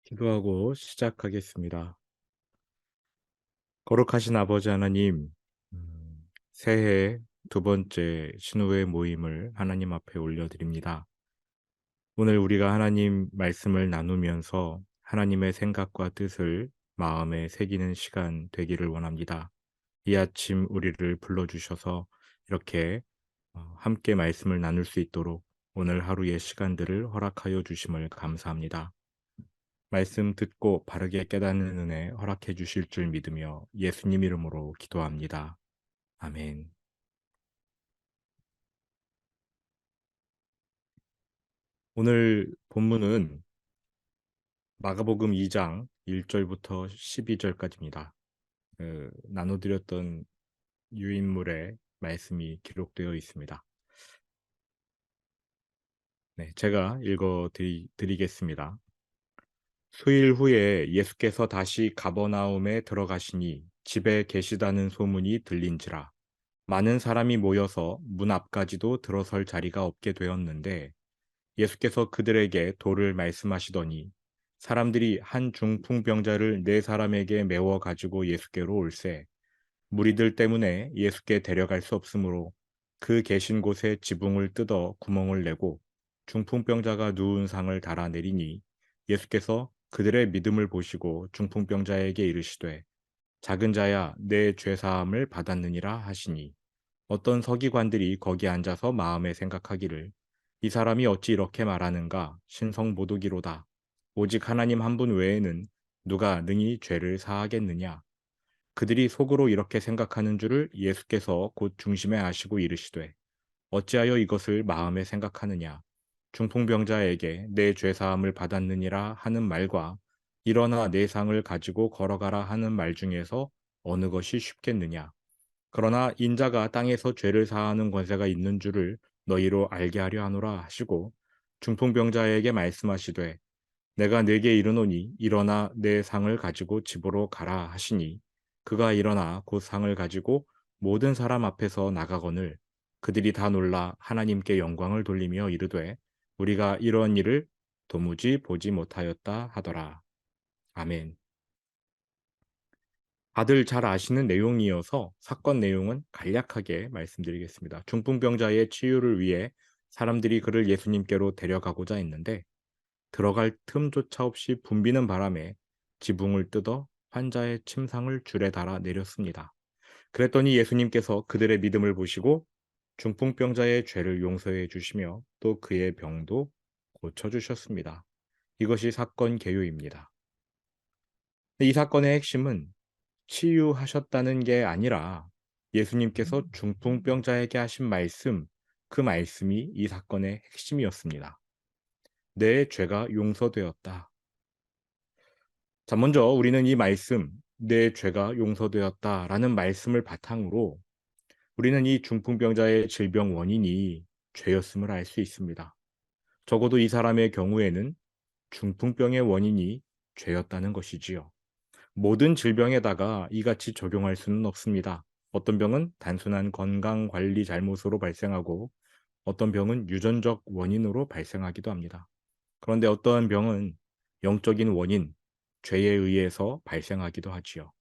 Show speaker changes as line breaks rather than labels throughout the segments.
기도하고 시작하겠습니다. 거룩하신 아버지 하나님, 새해 두 번째 신우회 모임을 하나님 앞에 올려드립니다. 오늘 우리가 하나님 말씀을 나누면서 하나님의 생각과 뜻을 마음에 새기는 시간 되기를 원합니다. 이 아침 우리를 불러주셔서 이렇게 함께 말씀을 나눌 수 있도록 오늘 하루의 시간들을 허락하여 주심을 감사합니다. 말씀 듣고 바르게 깨닫는 은혜 허락해 주실 줄 믿으며 예수님 이름으로 기도합니다. 아멘. 오늘 본문은 마가복음 2장 1절부터 12절까지입니다. 나눠드렸던 유인물의 말씀이 기록되어 있습니다. 네, 제가 드리겠습니다. 수일 후에 예수께서 다시 가버나움에 들어가시니 집에 계시다는 소문이 들린지라 많은 사람이 모여서 문 앞까지도 들어설 자리가 없게 되었는데 예수께서 그들에게 도를 말씀하시더니 사람들이 한 중풍병자를 네 사람에게 메워 가지고 예수께로 올세 무리들 때문에 예수께 데려갈 수 없으므로 그 계신 곳에 지붕을 뜯어 구멍을 내고 중풍병자가 누운 상을 달아내리니 예수께서 그들의 믿음을 보시고 중풍병자에게 이르시되 작은 자야 내 죄사함을 받았느니라 하시니 어떤 서기관들이 거기 앉아서 마음에 생각하기를 이 사람이 어찌 이렇게 말하는가 신성모독이로다. 오직 하나님 한 분 외에는 누가 능히 죄를 사하겠느냐. 그들이 속으로 이렇게 생각하는 줄을 예수께서 곧 중심에 아시고 이르시되 어찌하여 이것을 마음에 생각하느냐. 중풍병자에게 내 죄사함을 받았느니라 하는 말과 일어나 내 상을 가지고 걸어가라 하는 말 중에서 어느 것이 쉽겠느냐. 그러나 인자가 땅에서 죄를 사하는 권세가 있는 줄을 너희로 알게 하려 하노라 하시고 중풍병자에게 말씀하시되 내가 네게 이르노니 일어나 내 상을 가지고 집으로 가라 하시니 그가 일어나 곧 상을 가지고 모든 사람 앞에서 나가거늘 그들이 다 놀라 하나님께 영광을 돌리며 이르되 우리가 이런 일을 도무지 보지 못하였다 하더라. 아멘. 다들 잘 아시는 내용이어서 사건 내용은 간략하게 말씀드리겠습니다. 중풍병자의 치유를 위해 사람들이 그를 예수님께로 데려가고자 했는데 들어갈 틈조차 없이 붐비는 바람에 지붕을 뜯어 환자의 침상을 줄에 달아 내렸습니다. 그랬더니 예수님께서 그들의 믿음을 보시고 중풍병자의 죄를 용서해 주시며 또 그의 병도 고쳐 주셨습니다. 이것이 사건 개요입니다. 이 사건의 핵심은 치유하셨다는 게 아니라 예수님께서 중풍병자에게 하신 말씀, 그 말씀이 이 사건의 핵심이었습니다. 내 죄가 용서되었다. 자, 먼저 우리는 이 말씀, 내 죄가 용서되었다라는 말씀을 바탕으로 우리는 이 중풍병자의 질병 원인이 죄였음을 알 수 있습니다. 적어도 이 사람의 경우에는 중풍병의 원인이 죄였다는 것이지요. 모든 질병에다가 이같이 적용할 수는 없습니다. 어떤 병은 단순한 건강 관리 잘못으로 발생하고 어떤 병은 유전적 원인으로 발생하기도 합니다. 그런데 어떠한 병은 영적인 원인, 죄에 의해서 발생하기도 하지요.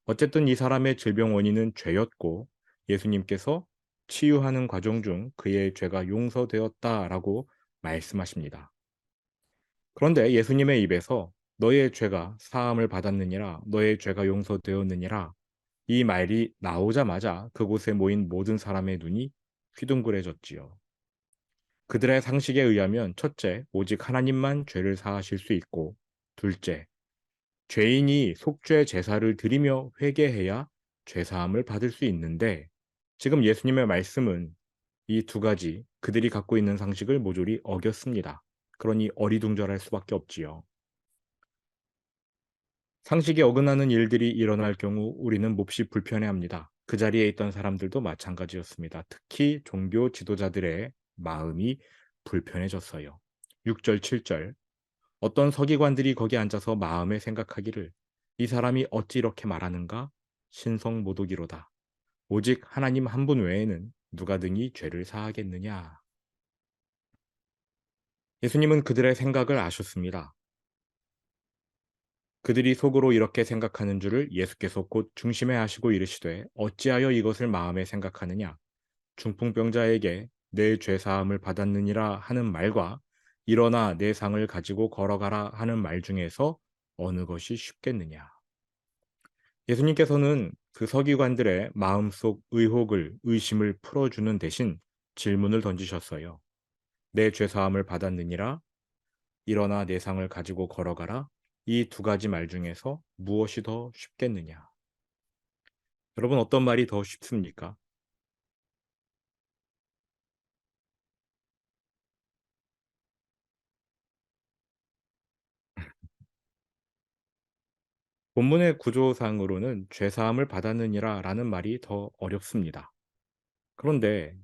어쨌든 이 사람의 질병 원인은 죄였고 예수님께서 치유하는 과정 중 그의 죄가 용서되었다라고 말씀하십니다. 그런데 예수님의 입에서 너의 죄가 사함을 받았느니라, 너의 죄가 용서되었느니라, 이 말이 나오자마자 그곳에 모인 모든 사람의 눈이 휘둥그레졌지요. 그들의 상식에 의하면 첫째, 오직 하나님만 죄를 사하실 수 있고, 둘째, 죄인이 속죄 제사를 드리며 회개해야 죄 사함을 받을 수 있는데, 지금 예수님의 말씀은 이 두 가지 그들이 갖고 있는 상식을 모조리 어겼습니다. 그러니 어리둥절할 수밖에 없지요. 상식에 어긋나는 일들이 일어날 경우 우리는 몹시 불편해합니다. 그 자리에 있던 사람들도 마찬가지였습니다. 특히 종교 지도자들의 마음이 불편해졌어요. 6절, 7절. 어떤 서기관들이 거기 앉아서 마음에 생각하기를 이 사람이 어찌 이렇게 말하는가? 신성모독이로다. 오직 하나님 한 분 외에는 누가 등이 죄를 사하겠느냐? 예수님은 그들의 생각을 아셨습니다. 그들이 속으로 이렇게 생각하는 줄을 예수께서 곧 중심에 하시고 이르시되 어찌하여 이것을 마음에 생각하느냐 중풍병자에게 내 죄사함을 받았느니라 하는 말과 일어나 내 상을 가지고 걸어가라 하는 말 중에서 어느 것이 쉽겠느냐. 예수님께서는 그 서기관들의 마음속 의혹을 의심을 풀어주는 대신 질문을 던지셨어요. 내 죄사함을 받았느니라 일어나 내 상을 가지고 걸어가라 이 두 가지 말 중에서 무엇이 더 쉽겠느냐. 여러분 어떤 말이 더 쉽습니까? 본문의 구조상으로는 죄사함을 받았느니라 라는 말이 더 어렵습니다. 그런데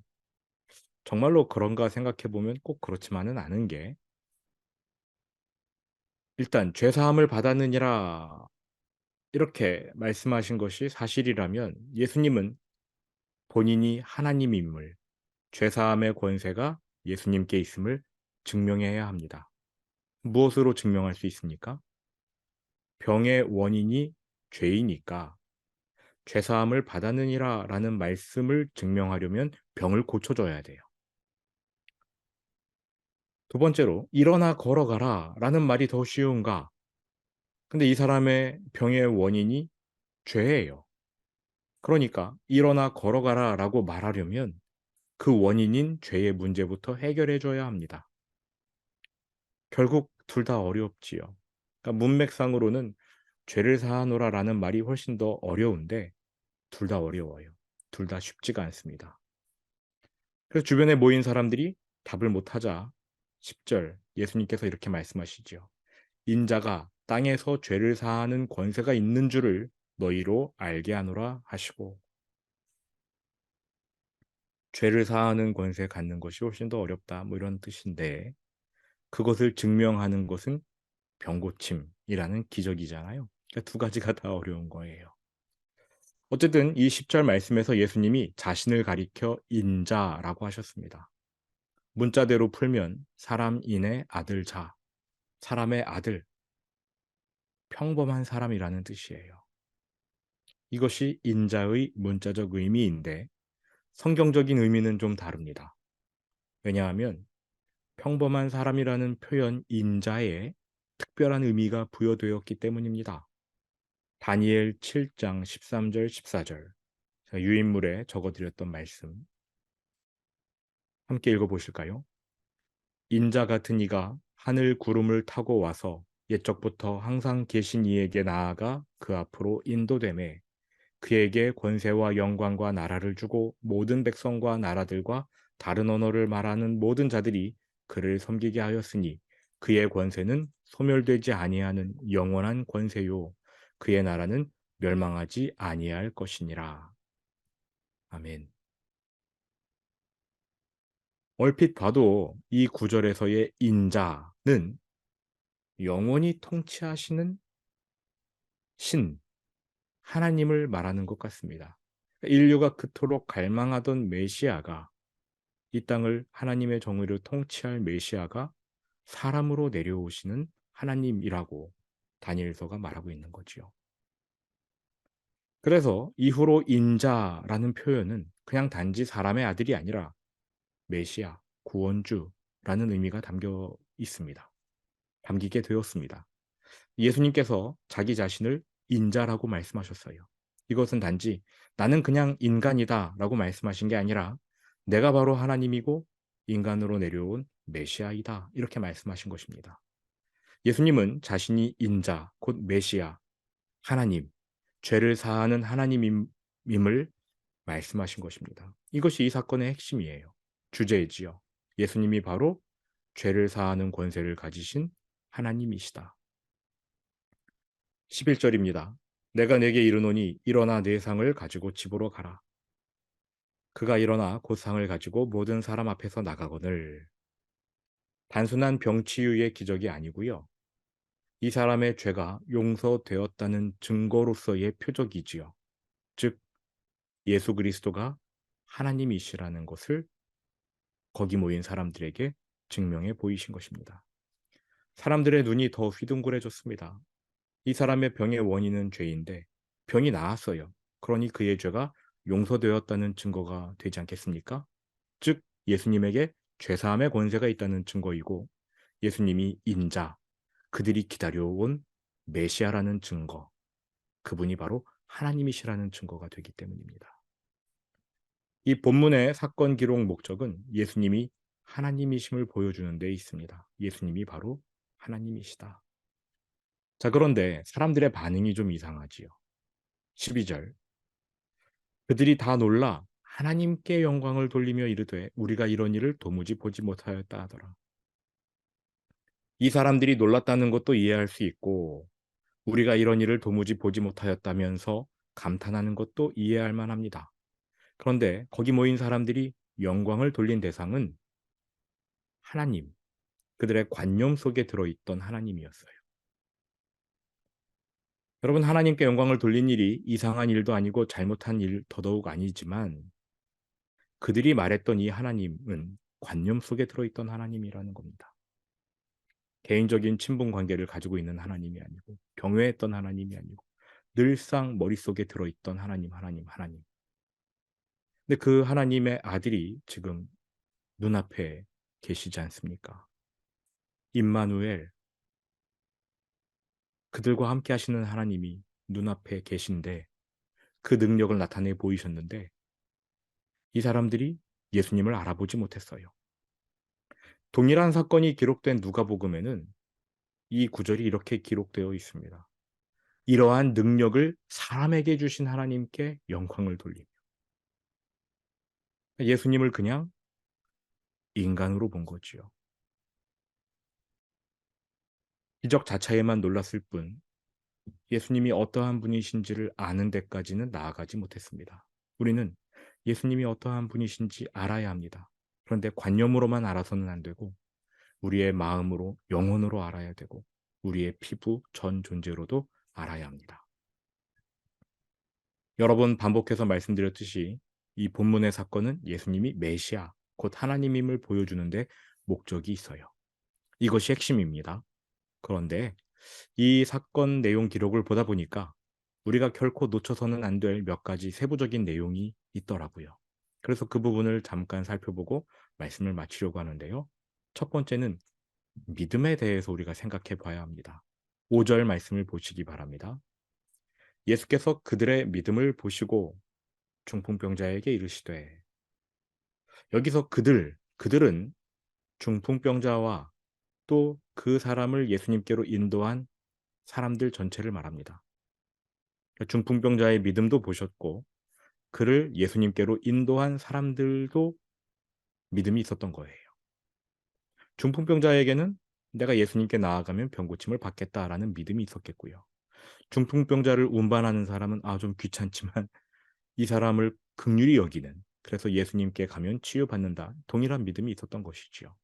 정말로 그런가 생각해 보면 꼭 그렇지만은 않은 게 일단 죄사함을 받았느니라 이렇게 말씀하신 것이 사실이라면 예수님은 본인이 하나님임을 죄사함의 권세가 예수님께 있음을 증명해야 합니다. 무엇으로 증명할 수 있습니까? 병의 원인이 죄이니까 죄사함을 받았느니라 라는 말씀을 증명하려면 병을 고쳐줘야 돼요. 두 번째로 일어나 걸어가라 라는 말이 더 쉬운가? 근데 이 사람의 병의 원인이 죄예요. 그러니까 일어나 걸어가라 라고 말하려면 그 원인인 죄의 문제부터 해결해 줘야 합니다. 결국 둘 다 어렵지요. 그러니까 문맥상으로는 죄를 사하노라 라는 말이 훨씬 더 어려운데 둘 다 어려워요. 둘 다 쉽지가 않습니다. 그래서 주변에 모인 사람들이 답을 못하자 10절 예수님께서 이렇게 말씀하시죠. 인자가 땅에서 죄를 사하는 권세가 있는 줄을 너희로 알게 하노라 하시고 죄를 사하는 권세 갖는 것이 훨씬 더 어렵다 뭐 이런 뜻인데 그것을 증명하는 것은 병고침이라는 기적이잖아요. 그러니까 두 가지가 다 어려운 거예요. 어쨌든 이 10절 말씀에서 예수님이 자신을 가리켜 인자라고 하셨습니다. 문자대로 풀면 사람인의 아들 자, 사람의 아들, 평범한 사람이라는 뜻이에요. 이것이 인자의 문자적 의미인데 성경적인 의미는 좀 다릅니다. 왜냐하면 평범한 사람이라는 표현 인자에 특별한 의미가 부여되었기 때문입니다. 다니엘 7장 13절 14절 유인물에 적어드렸던 말씀 함께 읽어보실까요? 인자 같은 이가 하늘 구름을 타고 와서 옛적부터 항상 계신 이에게 나아가 그 앞으로 인도되매 그에게 권세와 영광과 나라를 주고 모든 백성과 나라들과 다른 언어를 말하는 모든 자들이 그를 섬기게 하였으니 그의 권세는 소멸되지 아니하는 영원한 권세요 그의 나라는 멸망하지 아니할 것이니라. 아멘. 얼핏 봐도 이 구절에서의 인자는 영원히 통치하시는 신, 하나님을 말하는 것 같습니다. 인류가 그토록 갈망하던 메시아가 이 땅을 하나님의 정의로 통치할 메시아가 사람으로 내려오시는 하나님이라고 다니엘서가 말하고 있는 거지요. 그래서 이후로 인자라는 표현은 그냥 단지 사람의 아들이 아니라 메시아, 구원주라는 의미가 담겨 있습니다. 담기게 되었습니다. 예수님께서 자기 자신을 인자라고 말씀하셨어요. 이것은 단지 나는 그냥 인간이다라고 말씀하신 게 아니라 내가 바로 하나님이고 인간으로 내려온 메시아이다. 이렇게 말씀하신 것입니다. 예수님은 자신이 인자, 곧 메시아, 하나님, 죄를 사하는 하나님임을 말씀하신 것입니다. 이것이 이 사건의 핵심이에요. 주제이지요. 예수님이 바로 죄를 사하는 권세를 가지신 하나님이시다. 11절입니다. 내가 내게 이르노니 일어나 내 상을 가지고 집으로 가라. 그가 일어나 곧 상을 가지고 모든 사람 앞에서 나가거늘. 단순한 병치유의 기적이 아니고요. 이 사람의 죄가 용서되었다는 증거로서의 표적이지요. 즉 예수 그리스도가 하나님이시라는 것을 거기 모인 사람들에게 증명해 보이신 것입니다. 사람들의 눈이 더 휘둥그레졌습니다. 이 사람의 병의 원인은 죄인데 병이 나았어요. 그러니 그의 죄가 용서되었다는 증거가 되지 않겠습니까? 즉 예수님에게 죄사함의 권세가 있다는 증거이고 예수님이 인자, 그들이 기다려온 메시아라는 증거, 그분이 바로 하나님이시라는 증거가 되기 때문입니다. 이 본문의 사건 기록 목적은 예수님이 하나님이심을 보여주는 데 있습니다. 예수님이 바로 하나님이시다. 자, 그런데 사람들의 반응이 좀 이상하지요. 12절. 그들이 다 놀라 하나님께 영광을 돌리며 이르되 우리가 이런 일을 도무지 보지 못하였다 하더라. 이 사람들이 놀랐다는 것도 이해할 수 있고 우리가 이런 일을 도무지 보지 못하였다면서 감탄하는 것도 이해할 만합니다. 그런데 거기 모인 사람들이 영광을 돌린 대상은 하나님, 그들의 관념 속에 들어있던 하나님이었어요. 여러분, 하나님께 영광을 돌린 일이 이상한 일도 아니고 잘못한 일 더더욱 아니지만 그들이 말했던 이 하나님은 관념 속에 들어있던 하나님이라는 겁니다. 개인적인 친분 관계를 가지고 있는 하나님이 아니고 경외했던 하나님이 아니고 늘상 머릿속에 들어있던 하나님. 근데 그 하나님의 아들이 지금 눈앞에 계시지 않습니까? 임마누엘, 그들과 함께 하시는 하나님이 눈앞에 계신데 그 능력을 나타내 보이셨는데 이 사람들이 예수님을 알아보지 못했어요. 동일한 사건이 기록된 누가복음에는 이 구절이 이렇게 기록되어 있습니다. 이러한 능력을 사람에게 주신 하나님께 영광을 돌리며 예수님을 그냥 인간으로 본 거지요. 기적 자체에만 놀랐을 뿐 예수님이 어떠한 분이신지를 아는 데까지는 나아가지 못했습니다. 우리는 예수님이 어떠한 분이신지 알아야 합니다. 그런데 관념으로만 알아서는 안 되고 우리의 마음으로 영혼으로 알아야 되고 우리의 피부 전 존재로도 알아야 합니다. 여러 번 반복해서 말씀드렸듯이 이 본문의 사건은 예수님이 메시아, 곧 하나님임을 보여주는 데 목적이 있어요. 이것이 핵심입니다. 그런데 이 사건 내용 기록을 보다 보니까 우리가 결코 놓쳐서는 안 될 몇 가지 세부적인 내용이 있더라고요. 그래서 그 부분을 잠깐 살펴보고 말씀을 마치려고 하는데요. 첫 번째는 믿음에 대해서 우리가 생각해 봐야 합니다. 5절 말씀을 보시기 바랍니다. 예수께서 그들의 믿음을 보시고 중풍병자에게 이르시되, 여기서 그들은 중풍병자와 또 그 사람을 예수님께로 인도한 사람들 전체를 말합니다. 중풍병자의 믿음도 보셨고 그를 예수님께로 인도한 사람들도 믿음이 있었던 거예요. 중풍병자에게는 내가 예수님께 나아가면 병고침을 받겠다라는 믿음이 있었겠고요. 중풍병자를 운반하는 사람은 좀 귀찮지만 이 사람을 긍휼히 여기는, 그래서 예수님께 가면 치유받는다, 동일한 믿음이 있었던 것이지요.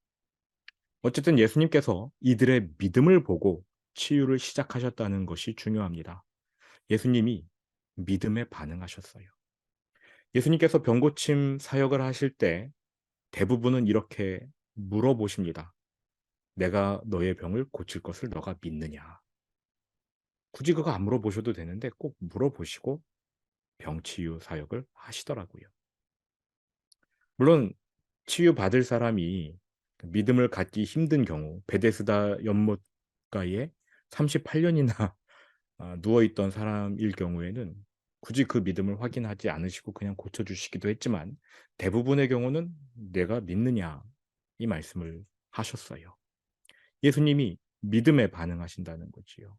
어쨌든 예수님께서 이들의 믿음을 보고 치유를 시작하셨다는 것이 중요합니다. 예수님이 믿음에 반응하셨어요. 예수님께서 병고침 사역을 하실 때 대부분은 이렇게 물어보십니다. 내가 너의 병을 고칠 것을 너가 믿느냐? 굳이 그거 안 물어보셔도 되는데 꼭 물어보시고 병치유 사역을 하시더라고요. 물론 치유받을 사람이 믿음을 갖기 힘든 경우, 베데스다 연못가에 38년이나 누워있던 사람일 경우에는 굳이 그 믿음을 확인하지 않으시고 그냥 고쳐주시기도 했지만 대부분의 경우는 내가 믿느냐 이 말씀을 하셨어요. 예수님이 믿음에 반응하신다는 거지요.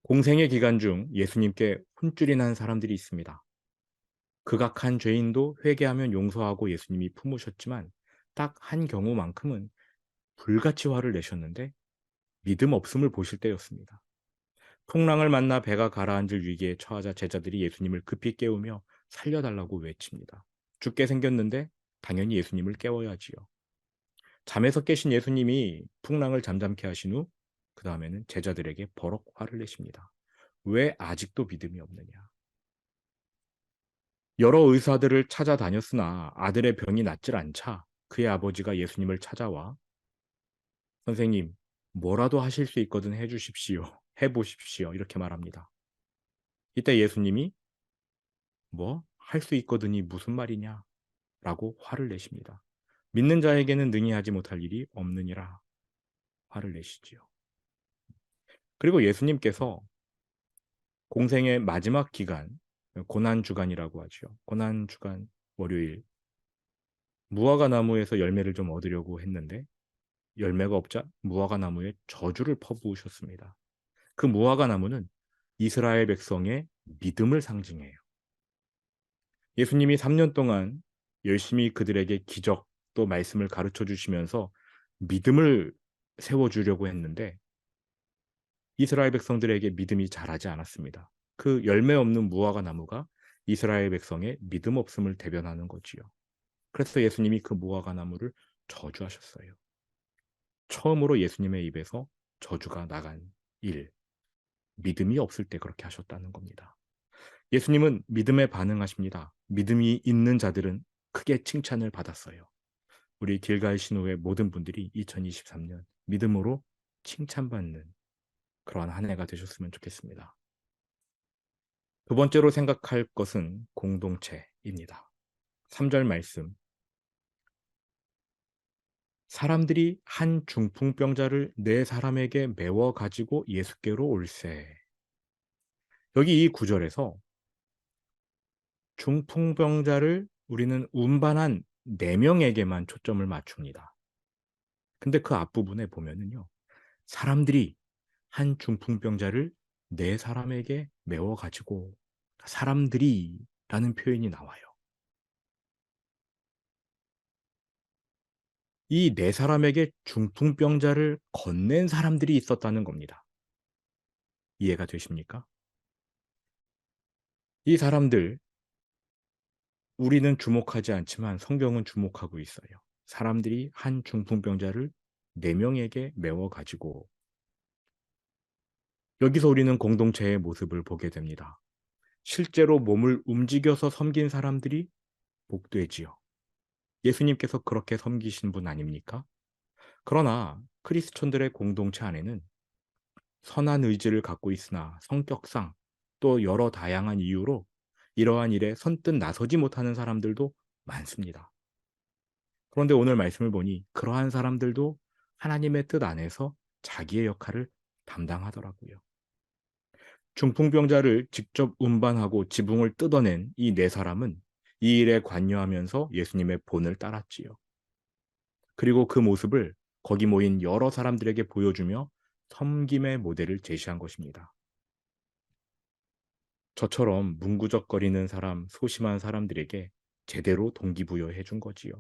공생의 기간 중 예수님께 혼쭐이 난 사람들이 있습니다. 극악한 죄인도 회개하면 용서하고 예수님이 품으셨지만 딱 한 경우만큼은 불같이 화를 내셨는데 믿음 없음을 보실 때였습니다. 풍랑을 만나 배가 가라앉을 위기에 처하자 제자들이 예수님을 급히 깨우며 살려달라고 외칩니다. 죽게 생겼는데 당연히 예수님을 깨워야지요. 잠에서 깨신 예수님이 풍랑을 잠잠케 하신 후 그 다음에는 제자들에게 버럭 화를 내십니다. 왜 아직도 믿음이 없느냐? 여러 의사들을 찾아다녔으나 아들의 병이 낫질 않자 그의 아버지가 예수님을 찾아와 선생님, 뭐라도 하실 수 있거든 해주십시오. 해보십시오. 이렇게 말합니다. 이때 예수님이 뭐 할 수 있거든이 무슨 말이냐 라고 화를 내십니다. 믿는 자에게는 능히 하지 못할 일이 없느니라 화를 내시지요. 그리고 예수님께서 공생의 마지막 기간, 고난주간이라고 하죠. 고난주간 월요일, 무화과 나무에서 열매를 좀 얻으려고 했는데 열매가 없자 무화과 나무에 저주를 퍼부으셨습니다. 그 무화과 나무는 이스라엘 백성의 믿음을 상징해요. 예수님이 3년 동안 열심히 그들에게 기적 또 말씀을 가르쳐 주시면서 믿음을 세워주려고 했는데 이스라엘 백성들에게 믿음이 자라지 않았습니다. 그 열매 없는 무화과 나무가 이스라엘 백성의 믿음 없음을 대변하는 거지요. 그래서 예수님이 그 무화과 나무를 저주하셨어요. 처음으로 예수님의 입에서 저주가 나간 일, 믿음이 없을 때 그렇게 하셨다는 겁니다. 예수님은 믿음에 반응하십니다. 믿음이 있는 자들은 크게 칭찬을 받았어요. 우리 길가의 신호의 모든 분들이 2023년 믿음으로 칭찬받는 그러한 한 해가 되셨으면 좋겠습니다. 두 번째로 생각할 것은 공동체입니다. 3절 말씀. 사람들이 한 중풍병자를 네 사람에게 메워 가지고 예수께로 올세. 여기 이 구절에서 중풍병자를 우리는 운반한 4명에게만 초점을 맞춥니다. 근데 그 앞부분에 보면은요. 사람들이 한 중풍병자를 4사람에게 메워 가지고 사람들이라는 표현이 나와요. 이 4사람에게 중풍병자를 건넨 사람들이 있었다는 겁니다. 이해가 되십니까? 이 사람들 우리는 주목하지 않지만 성경은 주목하고 있어요. 사람들이 한 중풍병자를 4명에게 메워 가지고 여기서 우리는 공동체의 모습을 보게 됩니다. 실제로 몸을 움직여서 섬긴 사람들이 복되지요. 예수님께서 그렇게 섬기신 분 아닙니까? 그러나 크리스천들의 공동체 안에는 선한 의지를 갖고 있으나 성격상 또 여러 다양한 이유로 이러한 일에 선뜻 나서지 못하는 사람들도 많습니다. 그런데 오늘 말씀을 보니 그러한 사람들도 하나님의 뜻 안에서 자기의 역할을 담당하더라고요. 중풍병자를 직접 운반하고 지붕을 뜯어낸 이 4사람은 이 일에 관여하면서 예수님의 본을 따랐지요. 그리고 그 모습을 거기 모인 여러 사람들에게 보여주며 섬김의 모델을 제시한 것입니다. 저처럼 문구적거리는 사람, 소심한 사람들에게 제대로 동기부여해 준 거지요.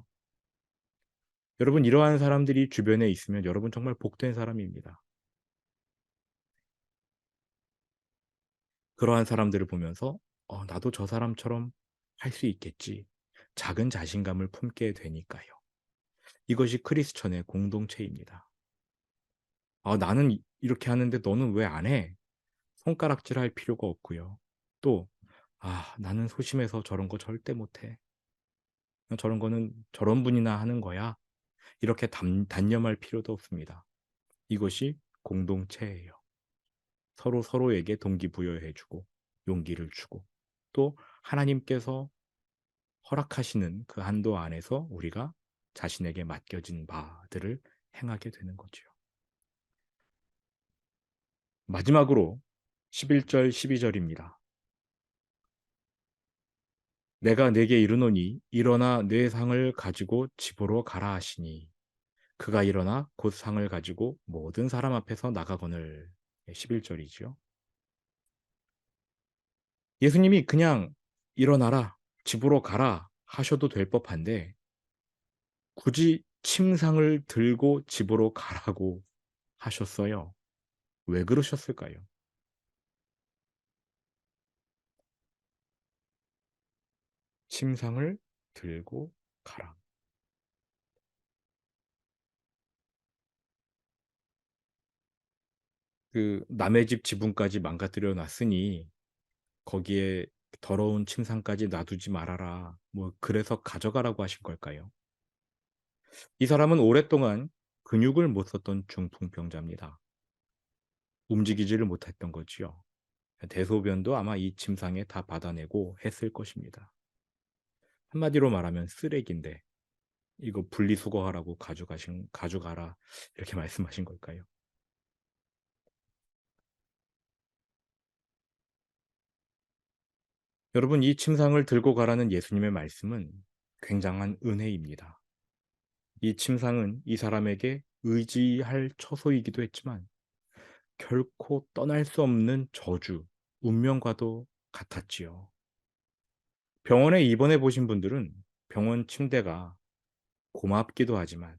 여러분, 이러한 사람들이 주변에 있으면 여러분 정말 복된 사람입니다. 그러한 사람들을 보면서 나도 저 사람처럼 할 수 있겠지. 작은 자신감을 품게 되니까요. 이것이 크리스천의 공동체입니다. 나는 이렇게 하는데 너는 왜 안 해? 손가락질할 필요가 없고요. 또 나는 소심해서 저런 거 절대 못해. 저런 거는 저런 분이나 하는 거야. 이렇게 단념할 필요도 없습니다. 이것이 공동체예요. 서로 서로에게 동기부여해주고 용기를 주고 또 하나님께서 허락하시는 그 한도 안에서 우리가 자신에게 맡겨진 바들을 행하게 되는 거죠. 마지막으로 11절, 12절입니다. 내가 내게 이르노니 일어나 내 상을 가지고 집으로 가라 하시니 그가 일어나 곧 상을 가지고 모든 사람 앞에서 나가거늘. 11절이죠. 예수님이 그냥 일어나라, 집으로 가라 하셔도 될 법한데 굳이 침상을 들고 집으로 가라고 하셨어요. 왜 그러셨을까요? 침상을 들고 가라. 그 남의 집 지붕까지 망가뜨려 놨으니 거기에 더러운 침상까지 놔두지 말아라. 뭐 그래서 가져가라고 하신 걸까요? 이 사람은 오랫동안 근육을 못 썼던 중풍병자입니다. 움직이지를 못했던 거지요. 대소변도 아마 이 침상에 다 받아내고 했을 것입니다. 한마디로 말하면 쓰레기인데 이거 분리수거하라고 가져가라 이렇게 말씀하신 걸까요? 여러분, 이 침상을 들고 가라는 예수님의 말씀은 굉장한 은혜입니다. 이 침상은 이 사람에게 의지할 처소이기도 했지만 결코 떠날 수 없는 저주, 운명과도 같았지요. 병원에 입원해 보신 분들은 병원 침대가 고맙기도 하지만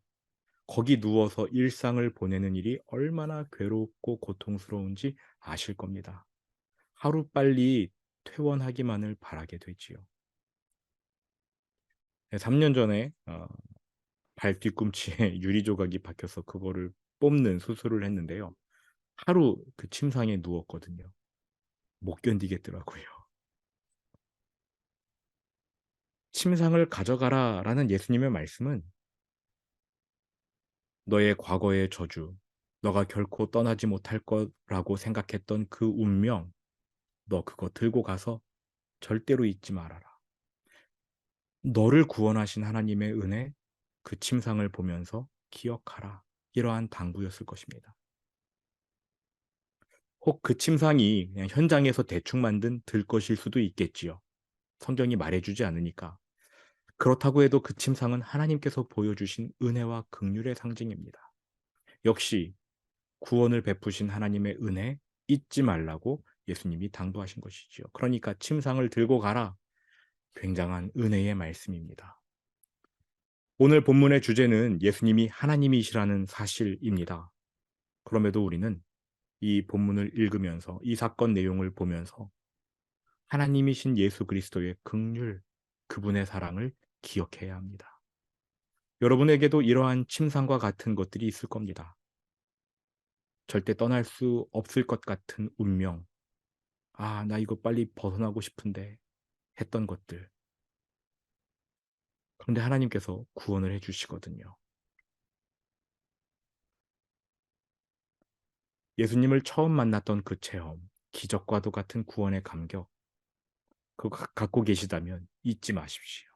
거기 누워서 일상을 보내는 일이 얼마나 괴롭고 고통스러운지 아실 겁니다. 하루빨리 퇴원하기만을 바라게 되지요. 3년 전에 발 뒤꿈치에 유리 조각이 박혀서 그거를 뽑는 수술을 했는데요. 하루 그 침상에 누웠거든요. 못 견디겠더라고요. "침상을 가져가라."라는 예수님의 말씀은 너의 과거의 저주, 너가 결코 떠나지 못할 거라고 생각했던 그 운명, 너 그거 들고 가서 절대로 잊지 말아라. 너를 구원하신 하나님의 은혜, 그 침상을 보면서 기억하라. 이러한 당부였을 것입니다. 혹 그 침상이 그냥 현장에서 대충 만든 들것일 수도 있겠지요. 성경이 말해주지 않으니까. 그렇다고 해도 그 침상은 하나님께서 보여주신 은혜와 긍휼의 상징입니다. 역시 구원을 베푸신 하나님의 은혜 잊지 말라고 예수님이 당부하신 것이지요. 그러니까 침상을 들고 가라. 굉장한 은혜의 말씀입니다. 오늘 본문의 주제는 예수님이 하나님이시라는 사실입니다. 그럼에도 우리는 이 본문을 읽으면서 이 사건 내용을 보면서 하나님이신 예수 그리스도의 긍휼, 그분의 사랑을 기억해야 합니다. 여러분에게도 이러한 침상과 같은 것들이 있을 겁니다. 절대 떠날 수 없을 것 같은 운명. 아, 나 이거 빨리 벗어나고 싶은데 했던 것들. 그런데 하나님께서 구원을 해 주시거든요. 예수님을 처음 만났던 그 체험, 기적과도 같은 구원의 감격, 그거 갖고 계시다면 잊지 마십시오.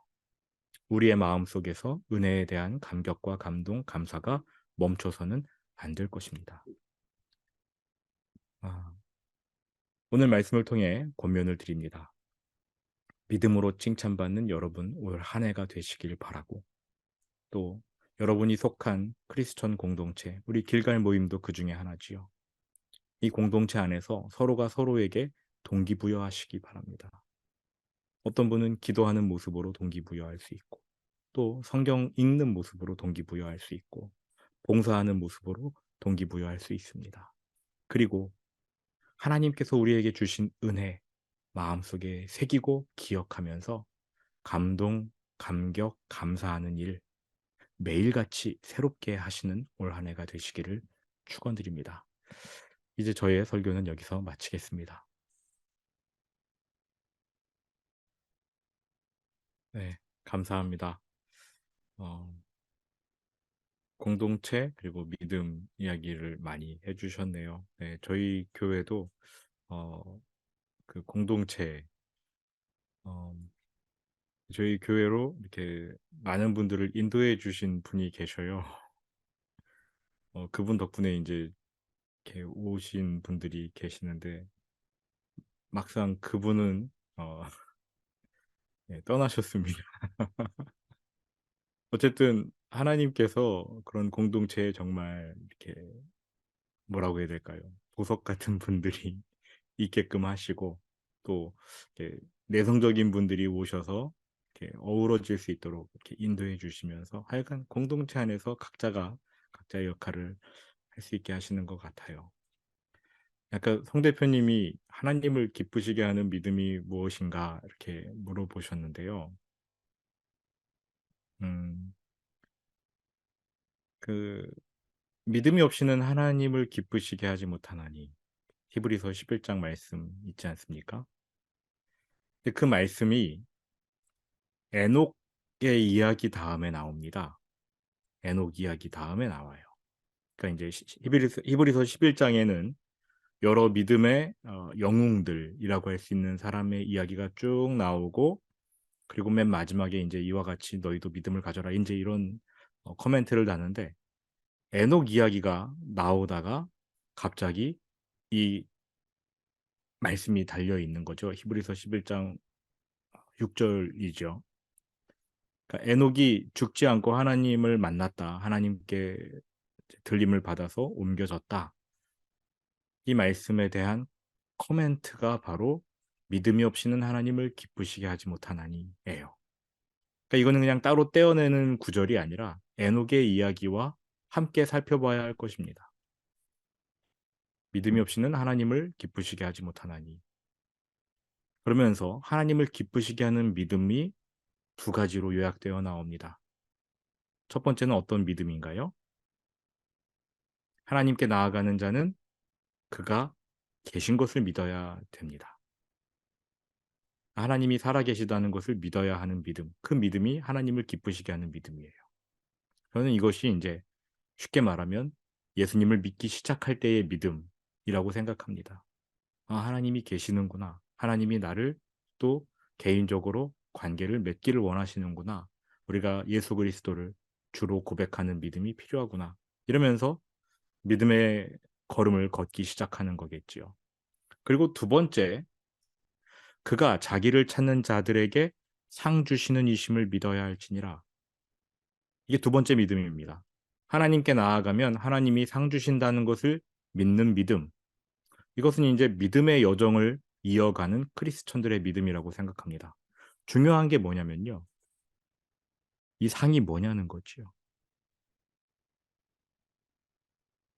우리의 마음속에서 은혜에 대한 감격과 감동, 감사가 멈춰서는 안 될 것입니다. 아, 오늘 말씀을 통해 권면을 드립니다. 믿음으로 칭찬받는 여러분 올 한 해가 되시길 바라고, 또 여러분이 속한 크리스천 공동체, 우리 길갈 모임도 그 중에 하나지요. 이 공동체 안에서 서로가 서로에게 동기부여하시기 바랍니다. 어떤 분은 기도하는 모습으로 동기부여할 수 있고, 또 성경 읽는 모습으로 동기부여할 수 있고, 봉사하는 모습으로 동기부여할 수 있습니다. 그리고 하나님께서 우리에게 주신 은혜, 마음속에 새기고 기억하면서 감동, 감격, 감사하는 일 매일같이 새롭게 하시는 올 한 해가 되시기를 축원드립니다. 이제 저의 설교는 여기서 마치겠습니다. 네, 감사합니다. 어, 공동체 그리고 믿음 이야기를 많이 해주셨네요. 네, 저희 교회도 어, 그 공동체, 어, 저희 교회로 이렇게 많은 분들을 인도해 주신 분이 계셔요. 그분 덕분에 이제 이렇게 오신 분들이 계시는데 막상 그분은 네, 떠나셨습니다. 어쨌든 하나님께서 그런 공동체에 정말 이렇게 뭐라고 해야 될까요? 보석 같은 분들이 있게끔 하시고, 또 이렇게 내성적인 분들이 오셔서 이렇게 어우러질 수 있도록 이렇게 인도해 주시면서 하여간 공동체 안에서 각자가 각자의 역할을 할 수 있게 하시는 것 같아요. 약간 송 대표님이 하나님을 기쁘시게 하는 믿음이 무엇인가 이렇게 물어보셨는데요. 음, 그 믿음이 없이는 하나님을 기쁘시게 하지 못하나니, 히브리서 11장 말씀 있지 않습니까? 근데 그 말씀이 에녹의 이야기 다음에 나옵니다. 에녹 이야기 다음에 나와요. 그러니까 이제 히브리서 11장에는 여러 믿음의 영웅들이라고 할 수 있는 사람의 이야기가 쭉 나오고, 그리고 맨 마지막에 이제 이와 같이 너희도 믿음을 가져라, 이제 이런 코멘트를 다는데, 에녹 이야기가 나오다가 갑자기 이 말씀이 달려 있는 거죠. 히브리서 11장 6절이죠. 그러니까 에녹이 죽지 않고 하나님을 만났다, 하나님께 들림을 받아서 옮겨졌다, 이 말씀에 대한 코멘트가 바로 믿음이 없이는 하나님을 기쁘시게 하지 못하나니예요. 그러니까 이거는 그냥 따로 떼어내는 구절이 아니라 에녹의 이야기와 함께 살펴봐야 할 것입니다. 믿음이 없이는 하나님을 기쁘시게 하지 못하나니. 그러면서 하나님을 기쁘시게 하는 믿음이 두 가지로 요약되어 나옵니다. 첫 번째는 어떤 믿음인가요? 하나님께 나아가는 자는 그가 계신 것을 믿어야 됩니다. 하나님이 살아계시다는 것을 믿어야 하는 믿음, 그 믿음이 하나님을 기쁘시게 하는 믿음이에요. 저는 이것이 이제 쉽게 말하면 예수님을 믿기 시작할 때의 믿음이라고 생각합니다. 아, 하나님이 계시는구나. 하나님이 나를 또 개인적으로 관계를 맺기를 원하시는구나. 우리가 예수 그리스도를 주로 고백하는 믿음이 필요하구나. 이러면서 믿음의 걸음을 걷기 시작하는 거겠지요. 그리고 두 번째, 그가 자기를 찾는 자들에게 상 주시는 이심을 믿어야 할지니라. 이게 두 번째 믿음입니다. 하나님께 나아가면 하나님이 상 주신다는 것을 믿는 믿음. 이것은 이제 믿음의 여정을 이어가는 크리스천들의 믿음이라고 생각합니다. 중요한 게 뭐냐면요, 이 상이 뭐냐는 거지요.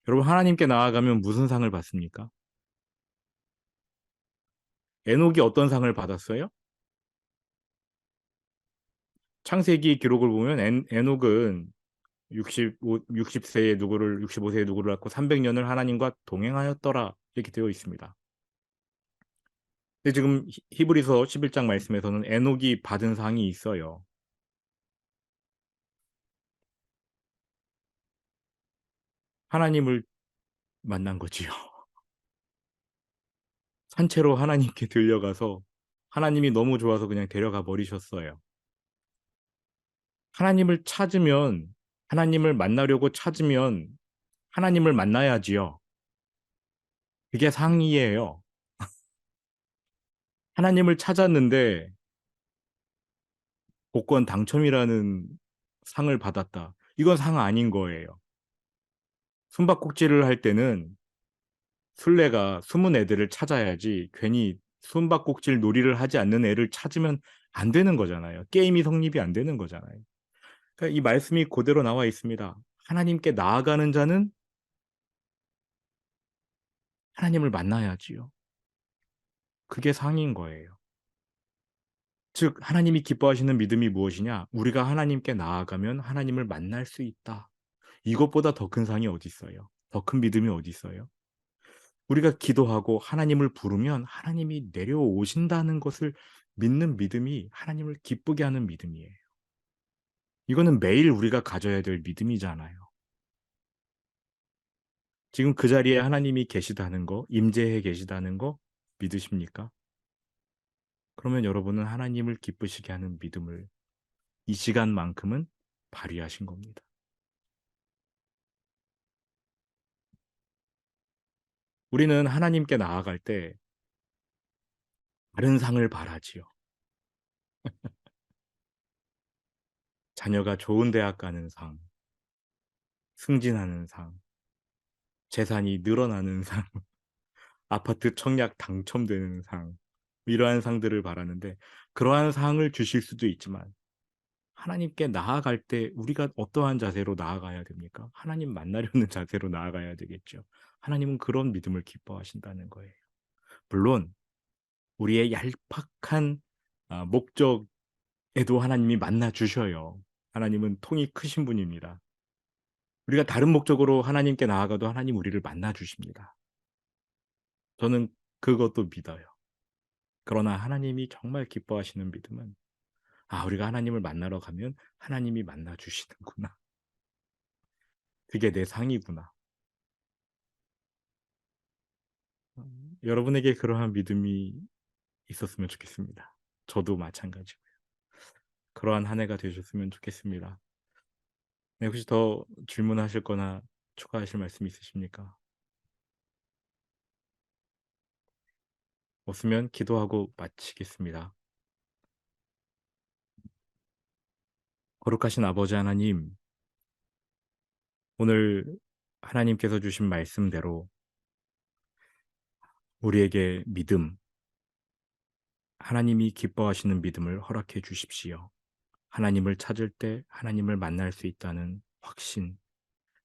여러분, 하나님께 나아가면 무슨 상을 받습니까? 에녹이 어떤 상을 받았어요? 창세기 기록을 보면 에녹은 65세에 누구를 낳고 300년을 하나님과 동행하였더라, 이렇게 되어 있습니다. 근데 지금 히브리서 11장 말씀에서는 에녹이 받은 상이 있어요. 하나님을 만난 거지요. 산채로 하나님께 들려가서 하나님이 너무 좋아서 그냥 데려가 버리셨어요. 하나님을 찾으면, 하나님을 만나려고 찾으면 하나님을 만나야지요. 그게 상이에요. 하나님을 찾았는데 복권 당첨이라는 상을 받았다, 이건 상 아닌 거예요. 숨바꼭질을 할 때는 술래가 숨은 애들을 찾아야지, 괜히 숨바꼭질 놀이를 하지 않는 애를 찾으면 안 되는 거잖아요. 게임이 성립이 안 되는 거잖아요. 그러니까 이 말씀이 그대로 나와 있습니다. 하나님께 나아가는 자는 하나님을 만나야지요. 그게 상인 거예요. 즉, 하나님이 기뻐하시는 믿음이 무엇이냐? 우리가 하나님께 나아가면 하나님을 만날 수 있다. 이것보다 더 큰 상이 어디 있어요? 더 큰 믿음이 어디 있어요? 우리가 기도하고 하나님을 부르면 하나님이 내려오신다는 것을 믿는 믿음이 하나님을 기쁘게 하는 믿음이에요. 이거는 매일 우리가 가져야 될 믿음이잖아요. 지금 그 자리에 하나님이 계시다는 거, 임재해 계시다는 거 믿으십니까? 그러면 여러분은 하나님을 기쁘시게 하는 믿음을 이 시간만큼은 발휘하신 겁니다. 우리는 하나님께 나아갈 때 다른 상을 바라지요. 자녀가 좋은 대학 가는 상, 승진하는 상, 재산이 늘어나는 상, 아파트 청약 당첨되는 상, 이러한 상들을 바라는데, 그러한 상을 주실 수도 있지만 하나님께 나아갈 때 우리가 어떠한 자세로 나아가야 됩니까? 하나님 만나려는 자세로 나아가야 되겠죠. 하나님은 그런 믿음을 기뻐하신다는 거예요. 물론 우리의 얄팍한 목적에도 하나님이 만나 주셔요. 하나님은 통이 크신 분입니다. 우리가 다른 목적으로 하나님께 나아가도 하나님 우리를 만나 주십니다. 저는 그것도 믿어요. 그러나 하나님이 정말 기뻐하시는 믿음은, 아, 우리가 하나님을 만나러 가면 하나님이 만나 주시는구나. 그게 내 상이구나. 여러분에게 그러한 믿음이 있었으면 좋겠습니다. 저도 마찬가지고요. 그러한 한 해가 되셨으면 좋겠습니다. 네, 혹시 더 질문하실 거나 추가하실 말씀 있으십니까? 없으면 기도하고 마치겠습니다. 거룩하신 아버지 하나님, 오늘 하나님께서 주신 말씀대로 우리에게 믿음, 하나님이 기뻐하시는 믿음을 허락해 주십시오. 하나님을 찾을 때 하나님을 만날 수 있다는 확신,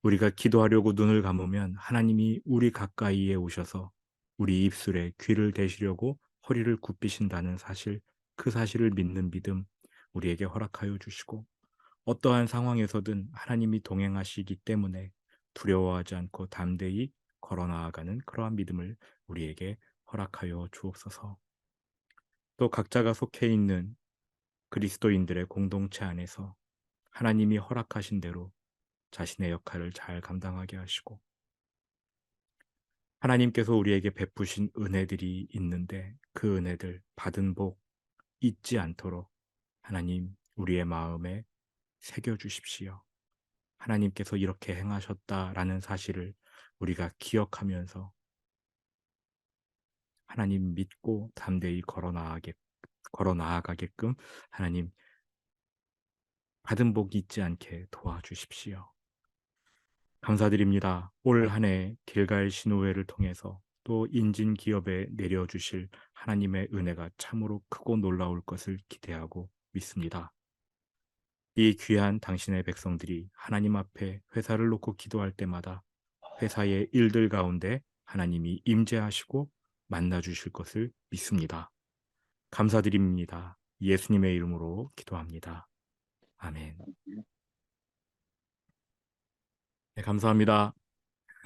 우리가 기도하려고 눈을 감으면 하나님이 우리 가까이에 오셔서 우리 입술에 귀를 대시려고 허리를 굽히신다는 사실, 그 사실을 믿는 믿음 우리에게 허락하여 주시고, 어떠한 상황에서든 하나님이 동행하시기 때문에 두려워하지 않고 담대히 걸어 나아가는 그러한 믿음을 우리에게 허락하여 주옵소서. 또 각자가 속해 있는 그리스도인들의 공동체 안에서 하나님이 허락하신 대로 자신의 역할을 잘 감당하게 하시고, 하나님께서 우리에게 베푸신 은혜들이 있는데 그 은혜들 받은 복 잊지 않도록 하나님 우리의 마음에 새겨 주십시오. 하나님께서 이렇게 행하셨다라는 사실을 우리가 기억하면서 하나님 믿고 담대히 걸어 나아가게끔 하나님 받은 복 잊지 않게 도와주십시오. 감사드립니다. 올 한 해 길갈 신호회를 통해서 또 인진 기업에 내려주실 하나님의 은혜가 참으로 크고 놀라울 것을 기대하고 믿습니다. 이 귀한 당신의 백성들이 하나님 앞에 회사를 놓고 기도할 때마다 회사의 일들 가운데 하나님이 임재하시고 만나 주실 것을 믿습니다. 감사드립니다. 예수님의 이름으로 기도합니다. 아멘. 네, 감사합니다.